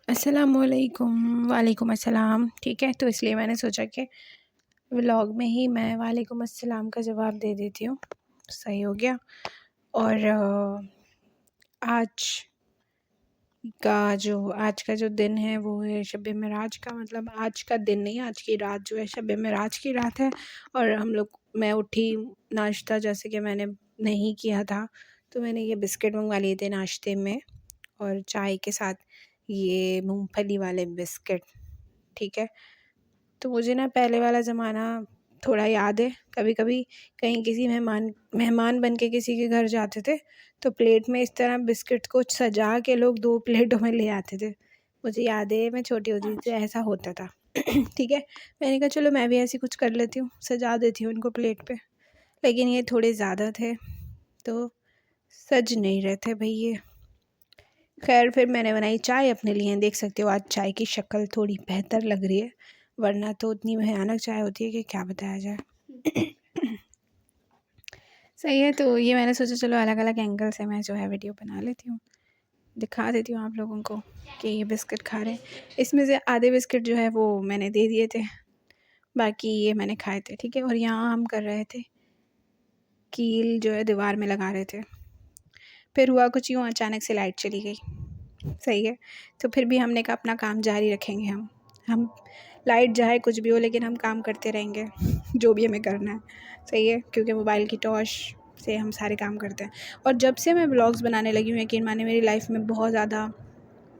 अस्सलामुअलैकुम। वालेकुम अस्सलाम। ठीक है, तो इसलिए मैंने सोचा कि व्लॉग में ही मैं वालेकुम अस्सलाम का जवाब दे देती हूँ। सही हो गया। और आज आज का जो दिन है वो है शब मेराज का, मतलब आज का दिन नहीं, आज की रात जो है शब मेराज की रात है। और मैं उठी, नाश्ता जैसे कि मैंने नहीं किया था, तो मैंने ये बिस्किट मंगवा लिए थे नाश्ते में, और चाय के साथ ये मूंगफली वाले बिस्किट। ठीक है, तो मुझे ना पहले वाला ज़माना थोड़ा याद है। कभी-कभी कहीं किसी मेहमान बन के किसी के घर जाते थे, तो प्लेट में इस तरह बिस्किट को सजा के लोग 2 प्लेटों में ले आते थे। मुझे याद है मैं छोटी होती थी तो ऐसा होता था। ठीक है, मैंने कहा चलो मैं भी ऐसे कुछ कर लेती हूँ, सजा देती हूँ उनको प्लेट पे। लेकिन ये थोड़े ज़्यादा थे, तो सज नहीं रहे थे भई ये। ख़ैर फिर मैंने बनाई चाय अपने लिए। देख सकते हो आज चाय की शक्ल थोड़ी बेहतर लग रही है, वरना तो उतनी भयानक चाय होती है कि क्या बताया जाए। सही है, तो ये मैंने सोचा चलो अलग-अलग एंगल से मैं जो है वीडियो बना लेती हूँ, दिखा देती हूँ आप लोगों को कि ये बिस्किट खा रहे हैं। इसमें से आधे बिस्किट जो है वो मैंने दे दिए थे, बाकी ये मैंने खाए थे। ठीक है, और यहाँ हम कर रहे थे, कील जो है दीवार में लगा रहे थे। फिर हुआ कुछ यूँ, अचानक से लाइट चली गई। सही है, तो फिर भी हमने कहा अपना काम जारी रखेंगे हम लाइट जाए कुछ भी हो, लेकिन हम काम करते रहेंगे जो भी हमें करना है। सही है, क्योंकि मोबाइल की टॉर्च से हम सारे काम करते हैं। और जब से मैं व्लॉग्स बनाने लगी हूँ, यकीन मानिए मेरी लाइफ में बहुत ज़्यादा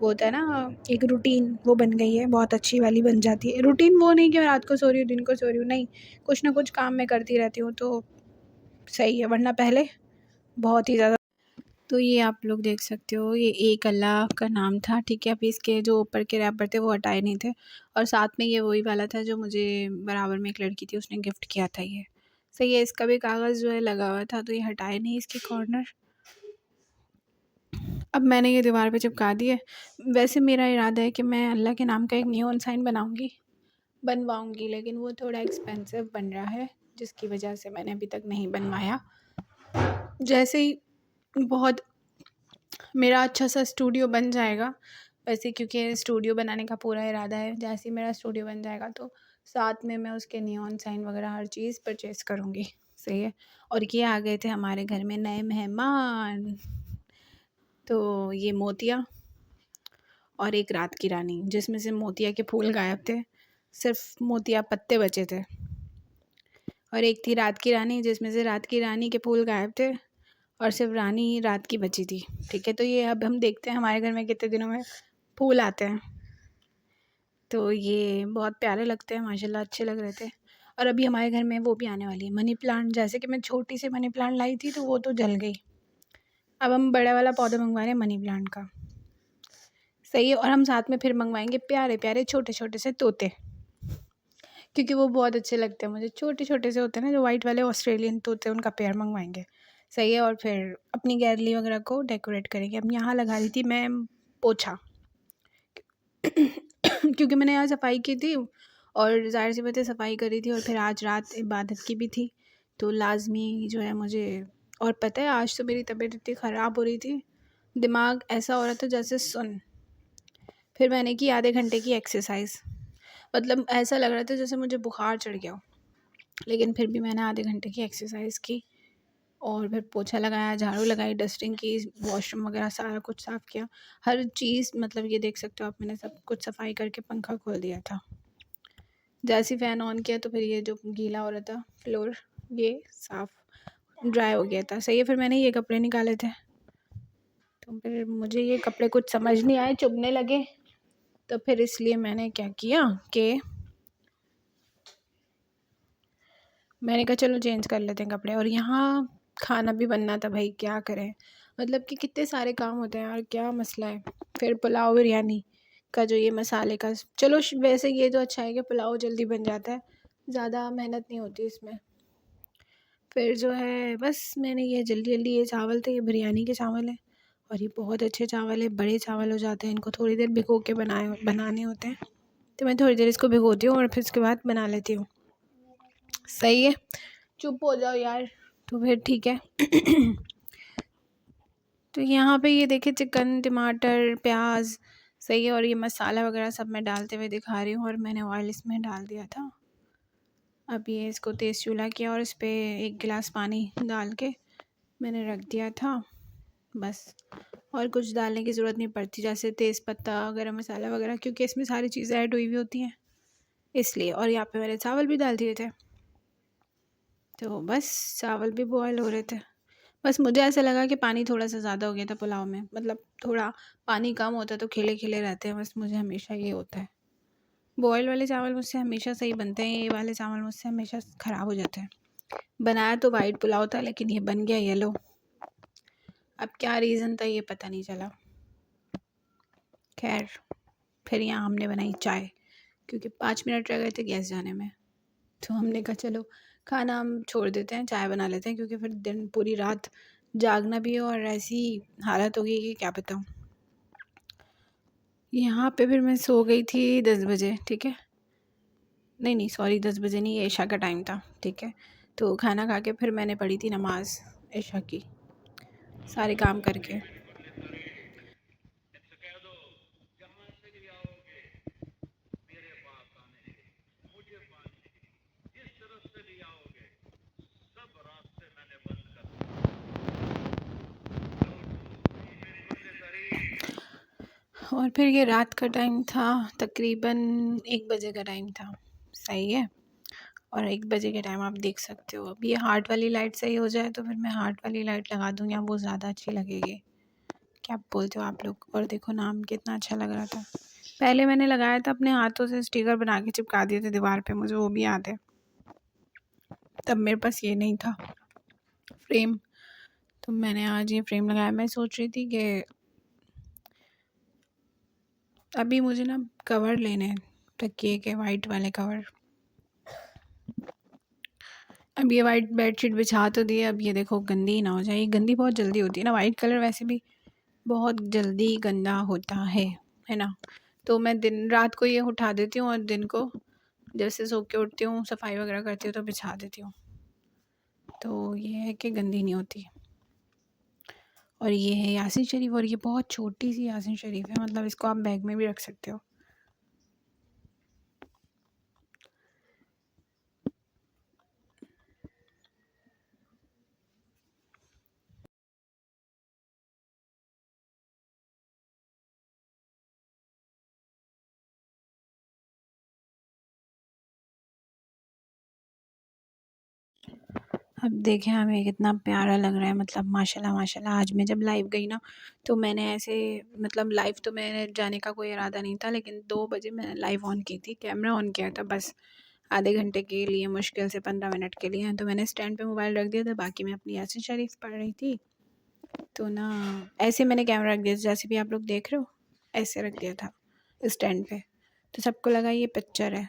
वो होता है ना, एक रूटीन वो बन गई है, बहुत अच्छी वाली बन जाती है। रूटीन वो नहीं कि मैं रात को सो रही हूँ दिन को सो रही हूँ, नहीं, कुछ ना कुछ काम मैं करती रहती हूँ, तो सही है। वरना पहले बहुत ही ज़्यादा। तो ये आप लोग देख सकते हो, ये एक अल्लाह का नाम था। ठीक है, अभी इसके जो ऊपर के रैपर थे वो हटाए नहीं थे, और साथ में ये वही वाला था जो मुझे बराबर में एक लड़की थी उसने गिफ्ट किया था ये। सही है, इसका भी कागज़ जो है लगा हुआ था, तो ये हटाए नहीं इसके कॉर्नर। अब मैंने ये दीवार पे चिपका दिए। वैसे मेरा इरादा है कि मैं अल्लाह के नाम का एक नियॉन साइन बनवाऊँगी, लेकिन वो थोड़ा एक्सपेंसिव बन रहा है, जिसकी वजह से मैंने अभी तक नहीं बनवाया। जैसे ही बहुत मेरा अच्छा सा स्टूडियो बन जाएगा, वैसे क्योंकि स्टूडियो बनाने का पूरा इरादा है, जैसे ही मेरा स्टूडियो बन जाएगा तो साथ में मैं उसके नियॉन साइन वगैरह हर चीज़ परचेज़ करूँगी। सही है, और ये आ गए थे हमारे घर में नए मेहमान, तो ये मोतिया और एक रात की रानी, जिसमें से मोतिया के फूल गायब थे, सिर्फ मोतिया पत्ते बचे थे। और एक थी रात की रानी, जिसमें से रात की रानी के फूल गायब थे और सिर्फ रानी ही रात की बची थी। ठीक है, तो ये अब हम देखते हैं हमारे घर में कितने दिनों में फूल आते हैं। तो ये बहुत प्यारे लगते हैं माशाल्लाह, अच्छे लग रहे थे। और अभी हमारे घर में वो भी आने वाली है, मनी प्लांट। जैसे कि मैं छोटी सी मनी प्लांट लाई थी तो वो तो जल गई, अब हम बड़ा वाला पौधा मंगवा रहे हैं मनी प्लांट का। सही है, और हम साथ में फिर मंगवाएंगे प्यारे प्यारे छोटे छोटे से तोते, क्योंकि वो बहुत अच्छे लगते हैं मुझे। छोटे छोटे से होते हैं ना जो वाइट वाले ऑस्ट्रेलियन तोते, उनका पेयर मंगवाएंगे। सही है, और फिर अपनी गैलरी वगैरह को डेकोरेट करेंगे। अब यहाँ लगा रही थी मैं पोछा क्योंकि मैंने यहाँ सफाई की थी, और ज़ाहिर सी बात है सफाई करी थी, और फिर आज रात इबादत की भी थी, तो लाजमी जो है मुझे। और पता है आज तो मेरी तबीयत इतनी ख़राब हो रही थी, दिमाग ऐसा हो रहा था जैसे सुन। फिर मैंने की आधे घंटे की एक्सरसाइज, मतलब ऐसा लग रहा था जैसे मुझे बुखार चढ़ गया हो, लेकिन फिर भी मैंने आधे घंटे की एक्सरसाइज की, और फिर पोछा लगाया, झाड़ू लगाई, डस्टिंग की, वॉशरूम वगैरह सारा कुछ साफ़ किया, हर चीज़। मतलब ये देख सकते हो आप, मैंने सब कुछ सफाई करके पंखा खोल दिया था। जैसे ही फ़ैन ऑन किया तो फिर ये जो गीला हो रहा था फ्लोर, ये साफ़ ड्राई हो गया था। सही है, फिर मैंने ये कपड़े निकाले थे, तो फिर मुझे ये कपड़े कुछ समझ नहीं आए, चुभने लगे, तो फिर इसलिए मैंने क्या किया कि मैंने कहा चलो चेंज कर लेते हैं कपड़े। और यहाँ खाना भी बनना था भाई, क्या करें, मतलब कि कितने सारे काम होते हैं यार, क्या मसला है। फिर पुलाव बिरयानी का जो ये मसाले का, चलो वैसे ये तो अच्छा है कि पुलाव जल्दी बन जाता है, ज़्यादा मेहनत नहीं होती इसमें। फिर जो है बस मैंने ये जल्दी जल्दी, ये चावल थे, ये बिरयानी के चावल हैं, और ये बहुत अच्छे चावल है, बड़े चावल हो जाते हैं, इनको थोड़ी देर भिगो के बनाने होते हैं, तो मैं थोड़ी देर इसको भिगोती हूँ और फिर उसके बाद बना लेती हूँ। सही है, चुप हो जाओ यार, तो फिर ठीक है। तो यहाँ पे ये देखिए चिकन, टमाटर, प्याज सही है। और ये मसाला वगैरह सब मैं डालते हुए दिखा रही हूँ, और मैंने ऑयल इसमें डाल दिया था। अब ये इसको तेज़ चूल्हा किया और इस पर 1 गिलास पानी डाल के मैंने रख दिया था बस। और कुछ डालने की ज़रूरत नहीं पड़ती, जैसे तेज़पत्ता, गरम मसाला वगैरह, क्योंकि इसमें सारी चीज़ें ऐड हुई हुई होती हैं इसलिए। और यहाँ पे मैंने चावल भी डाल दिए थे, तो बस चावल भी बॉयल हो रहे थे। बस मुझे ऐसा लगा कि पानी थोड़ा सा ज़्यादा हो गया था पुलाव में, मतलब थोड़ा पानी कम होता तो खिले खिले रहते हैं। बस मुझे हमेशा ये होता है, बॉयल वाले चावल मुझसे हमेशा सही बनते हैं, ये वाले चावल मुझसे हमेशा ख़राब हो जाते हैं। बनाया तो वाइट पुलाव था, लेकिन ये बन गया येलो। अब क्या रीज़न था ये पता नहीं चला। खैर, फिर यहाँ हमने बनाई चाय, क्योंकि 5 मिनट रह गए थे गैस जाने में, तो हमने कहा चलो खाना हम छोड़ देते हैं, चाय बना लेते हैं, क्योंकि फिर दिन पूरी रात जागना भी है और ऐसी हालत होगी कि क्या बताऊँ। यहाँ पे फिर मैं सो गई थी 10 बजे, ठीक है। नहीं सॉरी, 10 बजे नहीं, ये इशा का टाइम था, ठीक है। तो खाना खा के फिर मैंने पढ़ी थी नमाज़ इशा की, सारे काम करके। और फिर ये रात का टाइम था, तकरीबन 1 बजे का टाइम था, सही है। और 1 बजे के टाइम आप देख सकते हो, अब ये हार्ट वाली लाइट सही हो जाए तो फिर मैं हार्ट वाली लाइट लगा दूँगी, अब वो ज़्यादा अच्छी लगेगी। क्या बोलते हो आप लोग? और देखो नाम कितना अच्छा लग रहा था। पहले मैंने लगाया था अपने हाथों से, स्टिकर बना के चिपका दिए थे दीवार पे, मुझे वो भी याद है। तब मेरे पास ये नहीं था फ्रेम, तो मैंने आज ये फ्रेम लगाया। मैं सोच रही थी कि अभी मुझे ना कवर लेने हैं तकिए के, वाइट वाले कवर। अब ये वाइट बेडशीट बिछा तो दी, अब ये देखो गंदी ना हो जाए। ये गंदी बहुत जल्दी होती है ना, वाइट कलर वैसे भी बहुत जल्दी गंदा होता है ना। तो मैं दिन रात को ये उठा देती हूँ और दिन को जैसे सो के उठती हूँ, सफाई वगैरह करती हूँ तो बिछा देती हूँ, तो ये है कि गंदी नहीं होती। और ये है यासीन शरीफ, और ये बहुत छोटी सी यासीन शरीफ है, मतलब इसको आप बैग में भी रख सकते हो। अब देखें हमें कितना प्यारा लग रहा है, मतलब माशाल्लाह माशाल्लाह। आज मैं जब लाइव गई ना, तो मैंने ऐसे, मतलब लाइव तो मैंने जाने का कोई इरादा नहीं था, लेकिन 2 बजे मैंने लाइव ऑन की थी, कैमरा ऑन किया था बस आधे घंटे के लिए, मुश्किल से 15 मिनट के लिए। तो मैंने स्टैंड पे मोबाइल रख दिया था, बाकी मैं अपनी यासीन शरीफ पढ़ रही थी। तो ना ऐसे मैंने कैमरा रख दिया था, जैसे भी आप लोग देख रहे हो ऐसे रख दिया था स्टैंड पे, तो सबको लगा ये पिक्चर है।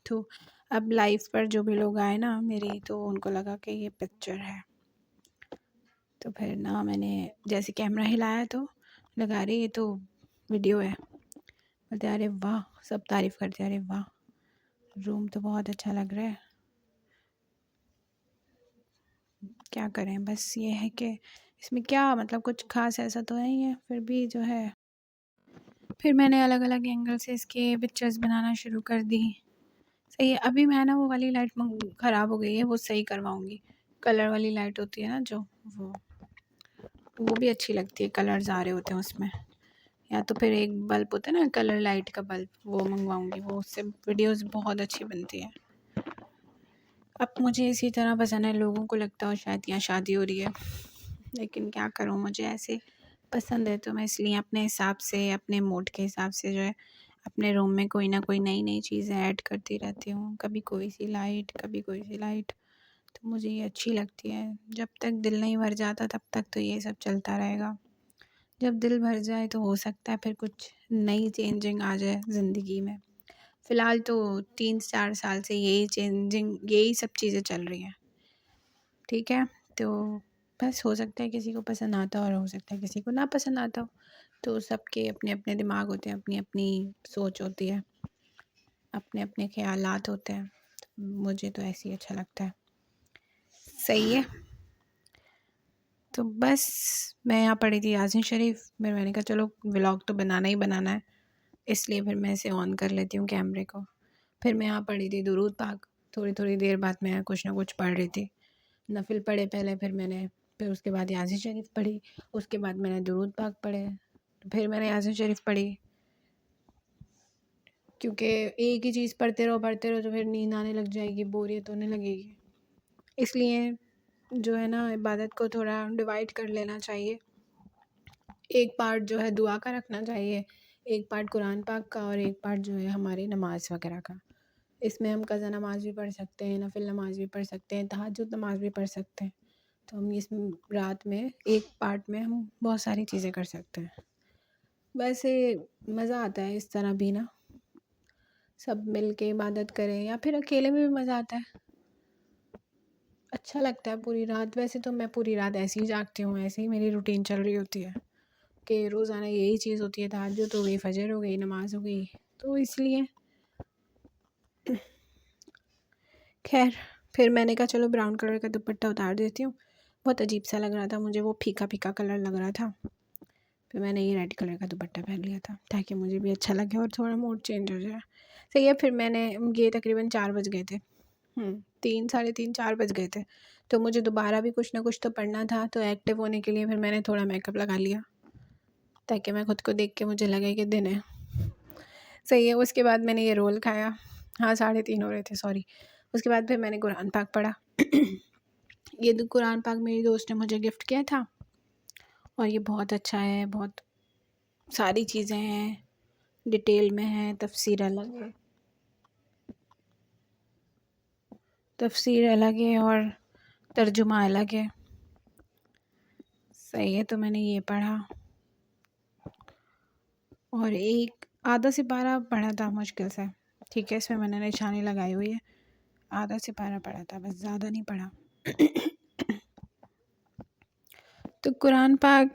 तो अब लाइव पर जो भी लोग आए ना मेरी, तो उनको लगा कि ये पिक्चर है। तो फिर ना मैंने जैसे कैमरा हिलाया तो लगा रही ये तो वीडियो है। बोलते अरे वाह, सब तारीफ़ करते अरे वाह, रूम तो बहुत अच्छा लग रहा है। क्या करें, बस ये है कि इसमें क्या मतलब कुछ ख़ास ऐसा तो नहीं है, फिर भी जो है। फिर मैंने अलग अलग एंगल से इसके पिक्चर्स बनाना शुरू कर दी। सही है। अभी मैं ना वो वाली लाइट ख़राब हो गई है, वो सही करवाऊँगी। कलर वाली लाइट होती है ना जो, वो भी अच्छी लगती है, कलर्स आ रहे होते हैं उसमें। या तो फिर एक बल्ब होता है ना कलर लाइट का बल्ब, वो मंगवाऊँगी, वो उससे वीडियोस बहुत अच्छी बनती है। अब मुझे इसी तरह पसंद है, लोगों को लगता हो शायद यहाँ शादी हो रही है, लेकिन क्या करूँ, मुझे ऐसे पसंद है, तो मैं इसलिए अपने हिसाब से, अपने मूड के हिसाब से जो है अपने रूम में कोई ना कोई नई नई चीज़ें ऐड करती रहती हूँ। कभी कोई सी लाइट, कभी कोई सी लाइट, तो मुझे ये अच्छी लगती है। जब तक दिल नहीं भर जाता तब तक तो ये सब चलता रहेगा। जब दिल भर जाए तो हो सकता है फिर कुछ नई चेंजिंग आ जाए ज़िंदगी में। फ़िलहाल तो 3-4 साल से यही सब चीज़ें चल रही हैं, ठीक है। तो बस हो सकता है किसी को पसंद आता हो और हो सकता है किसी को ना पसंद आता हो, तो सबके अपने अपने दिमाग होते हैं, अपनी अपनी सोच होती है, अपने अपने ख्यालात होते हैं। तो मुझे तो ऐसे ही अच्छा लगता है, सही है। तो बस मैं यहाँ पढ़ी थी यासीन शरीफ, फिर मैंने कहा चलो व्लॉग तो बनाना ही बनाना है, इसलिए फिर मैं इसे ऑन कर लेती हूँ कैमरे को। फिर मैं यहाँ पढ़ी थी दुरूद पाक, थोड़ी देर बाद मैं कुछ ना कुछ पढ़ रही थी। नफिल पढ़े पहले, फिर उसके बाद यासीन शरीफ पढ़ी, उसके बाद मैंने दुरूद पाक पढ़े, फिर मैंने यासीन शरीफ पढ़ी। क्योंकि एक ही चीज़ पढ़ते रहो तो फिर नींद आने लग जाएगी, बोरियत होने लगेगी। इसलिए जो है ना, इबादत को थोड़ा डिवाइड कर लेना चाहिए। एक पार्ट जो है दुआ का रखना चाहिए, एक पार्ट कुरान पाक का, और एक पार्ट जो है हमारी नमाज वगैरह का। इसमें हम कज़ा नमाज भी पढ़ सकते हैं, नफिल नमाज भी पढ़ सकते हैं, तहज्जुद नमाज भी पढ़ सकते हैं। तो हम इस रात में एक पार्ट में हम बहुत सारी चीज़ें कर सकते हैं। वैसे मज़ा आता है इस तरह भी ना, सब मिल के इबादत करें, या फिर अकेले में भी मज़ा आता है, अच्छा लगता है पूरी रात। वैसे तो मैं पूरी रात ऐसे ही जागती हूँ, ऐसे ही मेरी रूटीन चल रही होती है कि रोज़ाना यही चीज़ होती है, तहज्जुद हो गई, फजर हो गई, नमाज हो गई, तो इसलिए खैर फिर मैंने कहा चलो ब्राउन कलर का दुपट्टा उतार देती हूँ। बहुत अजीब सा लग रहा था मुझे, वो फीका फीका कलर लग रहा था। फिर मैंने ये रेड कलर का दुपट्टा पहन लिया था ताकि मुझे भी अच्छा लगे और थोड़ा मूड चेंज हो जाए। सही है। फिर मैंने ये तकरीबन 4 बज गए थे, 3 साढ़े 3 4 बज गए थे। तो मुझे दोबारा भी कुछ ना कुछ तो पढ़ना था, तो एक्टिव होने के लिए फिर मैंने थोड़ा मेकअप लगा लिया ताकि मैं खुद को देख के मुझे लगे कि दिन है। सही है। उसके बाद मैंने ये रोल खाया, हाँ 3:30 हो रहे थे, सॉरी। उसके बाद फिर मैंने कुरान पाक पढ़ा। ये कुरान पाक मेरी दोस्त ने मुझे गिफ्ट किया था, और ये बहुत अच्छा है, बहुत सारी चीज़ें हैं, डिटेल में है, तफसीर अलग है और तर्जुमा अलग है। सही है। तो मैंने ये पढ़ा, और एक आधा सिपारा पढ़ा था मुश्किल से, ठीक है, इसमें मैंने निशानी लगाई हुई है। आधा सिपारा पढ़ा था बस, ज़्यादा नहीं पढ़ा। तो कुरान पाक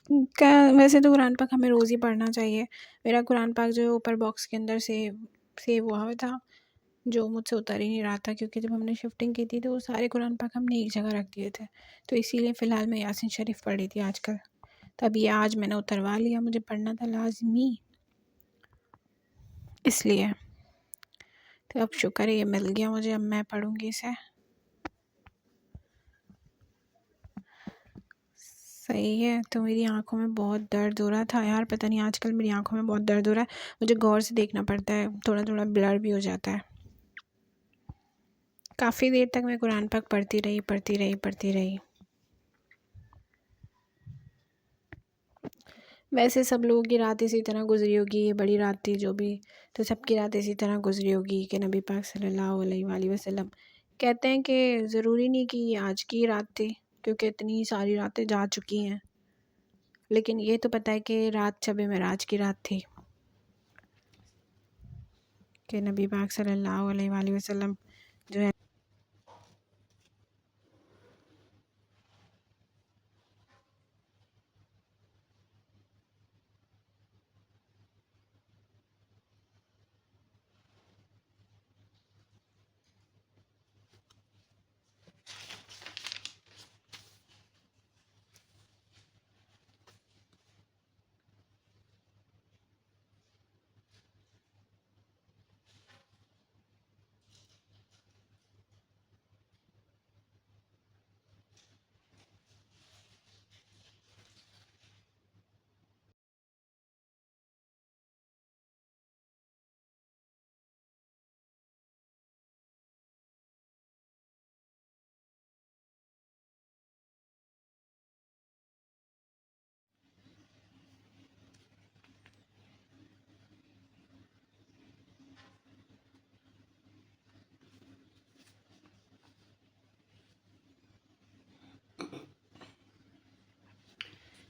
का, वैसे तो कुरान पाक हमें रोज़ ही पढ़ना चाहिए। मेरा कुरान पाक जो है ऊपर बॉक्स के अंदर सेव हुआ हुआ था, जो मुझसे उतर ही नहीं रहा था, क्योंकि जब हमने शिफ्टिंग की थी तो वो सारे कुरान पाक हमने एक जगह रख दिए थे। तो इसीलिए फ़िलहाल मैं यासीन शरीफ पढ़ रही थी आजकल। तब ये आज मैंने उतरवा लिया, मुझे पढ़ना था लाजमी, इसलिए। तो अब शुक्र है ये मिल गया मुझे, अब मैं पढ़ूँगी इसे। सही है। तो मेरी आँखों में बहुत दर्द हो रहा था यार, पता नहीं आजकल मेरी आँखों में बहुत दर्द हो रहा है, मुझे गौर से देखना पड़ता है, थोड़ा थोड़ा ब्लर भी हो जाता है। काफ़ी देर तक मैं कुरान पाक पढ़ती रही। वैसे सब लोगों की रात इसी तरह गुजरी होगी, ये बड़ी रात थी जो भी, तो सबकी रात इसी तरह गुजरी होगी कि नबी पाक सल्लल्लाहु अलैहि वसल्लम कहते हैं कि ज़रूरी नहीं कि ये आज की रात थी, क्योंकि इतनी सारी रातें जा चुकी हैं, लेकिन ये तो पता है कि रात शब मेराज की रात थी, कि नबी पाक सल्लल्लाहु अलैहि वसल्लम जो है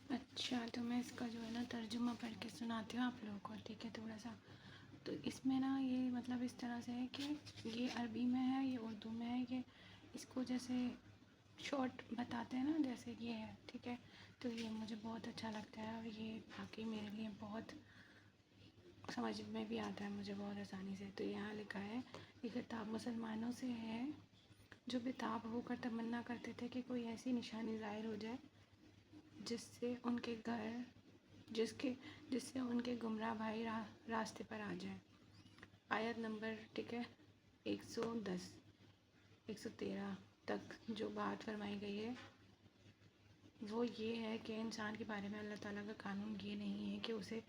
अच्छा, तो मैं इसका जो है ना तर्जुमा पढ़ के सुनाती हूँ आप लोगों को, ठीक है, थोड़ा सा। तो इसमें ना ये मतलब इस तरह से है कि ये अरबी में है, ये उर्दू में है, ये इसको जैसे शॉर्ट बताते हैं ना, जैसे ये है, ठीक है। तो ये मुझे बहुत अच्छा लगता है, और ये बाकी मेरे लिए बहुत समझ में भी आता है मुझे बहुत आसानी से। तो यहाँ लिखा है, ये किताब मुसलमानों से है जो बेताब होकर तमन्ना करते थे कि कोई ऐसी निशानी ज़ाहिर हो जाए जिससे उनके घर जिससे उनके गुमराह भाई रास्ते पर आ जाएं। आयत नंबर, ठीक है, 110 113 तक जो बात फरमाई गई है वो ये है कि इंसान के बारे में अल्लाह ताला का कानून ये नहीं है कि उसे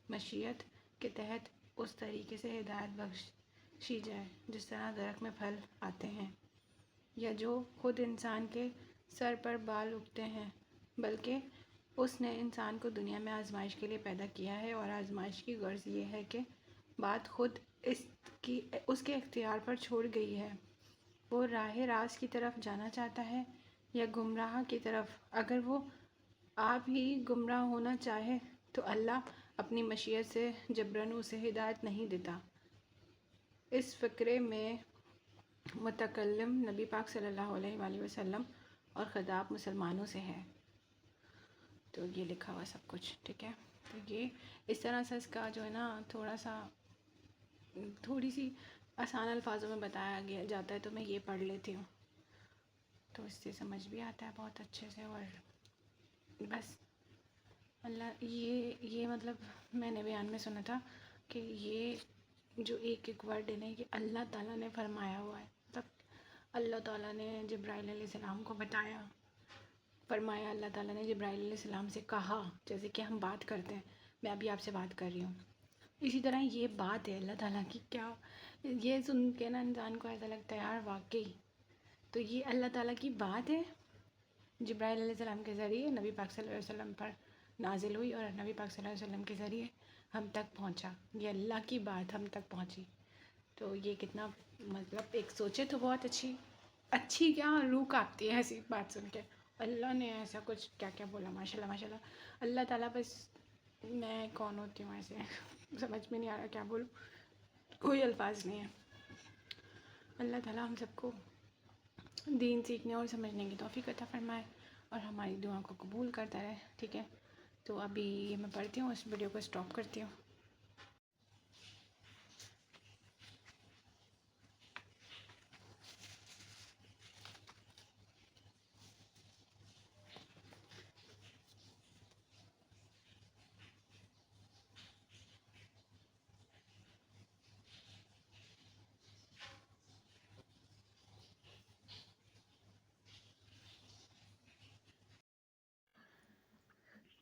मशीयत के तहत उस तरीके से हिदायत बख्शी जाए जिस तरह दरख्त में फल आते हैं या जो खुद इंसान के सर पर बाल उगते हैं, बल्कि उसने इंसान को दुनिया में आजमाइश के लिए पैदा किया है और आजमाइश की गर्ज ये है कि बात खुद उसके इख्तियार पर छोड़ गई है। वो राह रास्त की तरफ जाना चाहता है या गुमराह की तरफ। अगर वो आप ही गुमराह होना चाहे तो अल्लाह अपनी मशीयत से जबरन उसे हिदायत नहीं देता। इस फ़िक्रे में मुतकल्लिम नबी पाक सल्लल्लाहु अलैहि वसल्लम और ख़िताब मुसलमानों से है। तो ये लिखा हुआ सब कुछ, ठीक है। तो ये इस तरह से इसका जो है ना थोड़ी सी आसान अल्फाजों में बताया गया जाता है, तो मैं ये पढ़ लेती हूँ तो इससे समझ भी आता है बहुत अच्छे से। और बस अल्लाह ये मतलब मैंने बयान में सुना था कि ये जो एक एक वर्ड है ना ये अल्लाह ताला ने फरमाया हुआ है। तब अल्लाह ताला ने जिब्राइल अलैहिस्सलाम को फरमाया अल्लाह ताला ने जिब्राइल अलैहिस्सलाम से कहा, जैसे कि हम बात करते हैं, मैं अभी आपसे बात कर रही हूँ, इसी तरह ये बात है अल्लाह ताला की। क्या ये सुन के ना इंसान को ऐसा लगता है यार वाकई तो ये अल्लाह ताला की बात है, जिब्राइल अलैहिस्सलाम के ज़रिए नबी पाक सल्लल्लाहु अलैहि वसल्लम पर नाजिल हुई और नबी पाक सल्लल्लाहु अलैहि वसल्लम के ज़रिए हम तक पहुंचा। ये अल्लाह की बात हम तक पहुंची। तो ये कितना मतलब एक सोचे तो बहुत अच्छी क्या रूह कांपती है ऐसी बात सुन के। अल्लाह ने ऐसा कुछ क्या क्या बोला, माशाल्लाह माशाल्लाह। अल्लाह ताला बस, मैं कौन होती हूँ ऐसे समझ में नहीं आ रहा क्या बोलूँ, कोई अल्फाज नहीं है। अल्लाह ताला हम सबको दीन सीखने और समझने की तौफीक अता फरमाए और हमारी दुआ को कबूल करता रहे, ठीक है। तो अभी ये मैं पढ़ती हूँ, इस वीडियो को स्टॉप करती हूँ।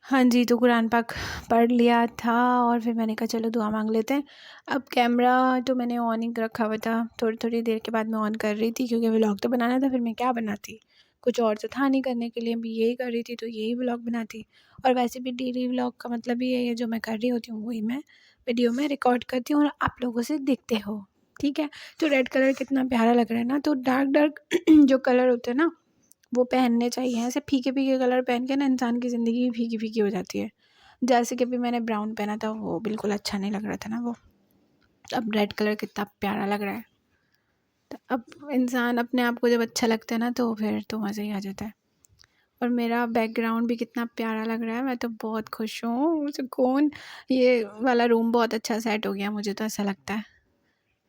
हाँ जी, तो कुरान पाक पढ़ लिया था और फिर मैंने कहा चलो दुआ मांग लेते हैं। अब कैमरा तो मैंने ऑन ही रखा हुआ था, थोड़ी देर के बाद मैं ऑन कर रही थी क्योंकि व्लॉग तो बनाना था। फिर मैं क्या बनाती, कुछ और तो था नहीं करने के लिए, अभी यही कर रही थी तो यही व्लॉग बनाती। और वैसे भी डेली व्लॉग का मतलब ही है जो मैं कर रही होती हूँ वही मैं वीडियो में रिकॉर्ड करती हूँ और आप लोगों से देखते हो, ठीक है। तो रेड कलर कितना प्यारा लग रहा है ना। तो डार्क जो कलर होते हैं ना वो पहनने चाहिए। ऐसे फीके कलर पहन के ना इंसान की ज़िंदगी फीकी हो जाती है। जैसे कि अभी मैंने ब्राउन पहना था वो बिल्कुल अच्छा नहीं लग रहा था ना वो। अब रेड कलर कितना प्यारा लग रहा है। तो अब इंसान अपने आप को जब अच्छा लगता है ना तो फिर तो मज़ा ही आ जाता है। और मेरा बैकग्राउंड भी कितना प्यारा लग रहा है, मैं तो बहुत खुश हूँ। सुकून, ये वाला रूम बहुत अच्छा सेट हो गया, मुझे तो ऐसा लगता है।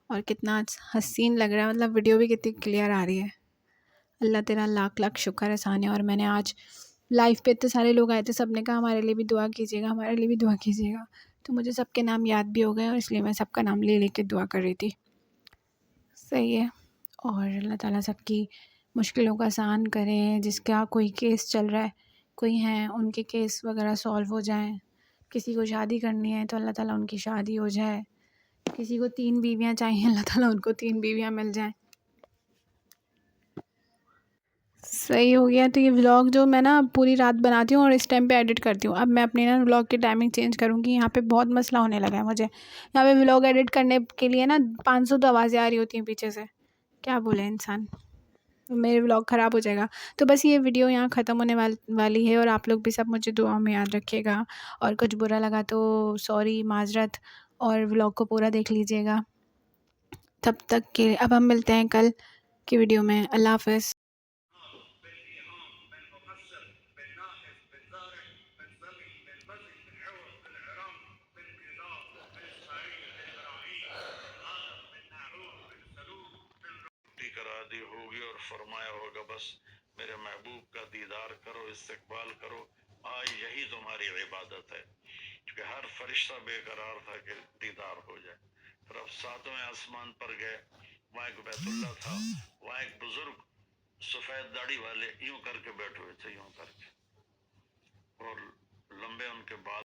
और कितना हसीन लग रहा है, मतलब वीडियो भी कितनी क्लियर आ रही है। अल्लाह तेरा लाख लाख शुक्र एहसान है। और मैंने आज लाइव पे इतने सारे लोग आए थे, सब ने कहा हमारे लिए भी दुआ कीजिएगा, हमारे लिए भी दुआ कीजिएगा। तो मुझे सबके नाम याद भी हो गए और इसलिए मैं सबका नाम ले लेके दुआ कर रही थी। सही है। और अल्लाह ताला सबकी मुश्किलों को आसान करें। जिसका कोई केस चल रहा है, कोई हैं उनके केस वगैरह सॉल्व हो जाएं। किसी को शादी करनी है तो अल्लाह ताला उनकी शादी हो जाए। किसी को 3 बीवियाँ चाहिए, अल्लाह ताला उनको 3 बीवियाँ मिल जाएं। सही हो गया। तो ये व्लॉग जो मैं ना पूरी रात बनाती हूँ और इस टाइम पे एडिट करती हूँ। अब मैं अपनी ना व्लॉग की टाइमिंग चेंज करूँगी। यहाँ पे बहुत मसला होने लगा है मुझे। यहाँ पे व्लॉग एडिट करने के लिए ना 500 तो आवाज़ें आ रही होती हैं पीछे से, क्या बोले इंसान, मेरे व्लॉग ख़राब हो जाएगा। तो बस ये वीडियो यहाँ ख़त्म होने वाली है और आप लोग भी सब मुझे दुआओं में याद रखिएगा। और कुछ बुरा लगा तो सॉरी, माज़रत। और व्लॉग को पूरा देख लीजिएगा। तब तक के अब हम मिलते हैं कल की वीडियो में। अल्लाह हाफ़िज़। करा दी होगी और फरमाया होगा बस मेरे महबूब का दीदार करो, इस्तकबाल करो, आज यही तुम्हारी इबादत है, क्योंकि हर फरिश्ता बेकरार था कि दीदार हो जाए। फिर अब 7वें आसमान पर गए, वहाँ एक बैतुल्ला था, वहाँ एक बुजुर्ग सफेद दाढ़ी वाले यूं करके बैठे हुए थे, यूं करके, और लंबे उनके बाल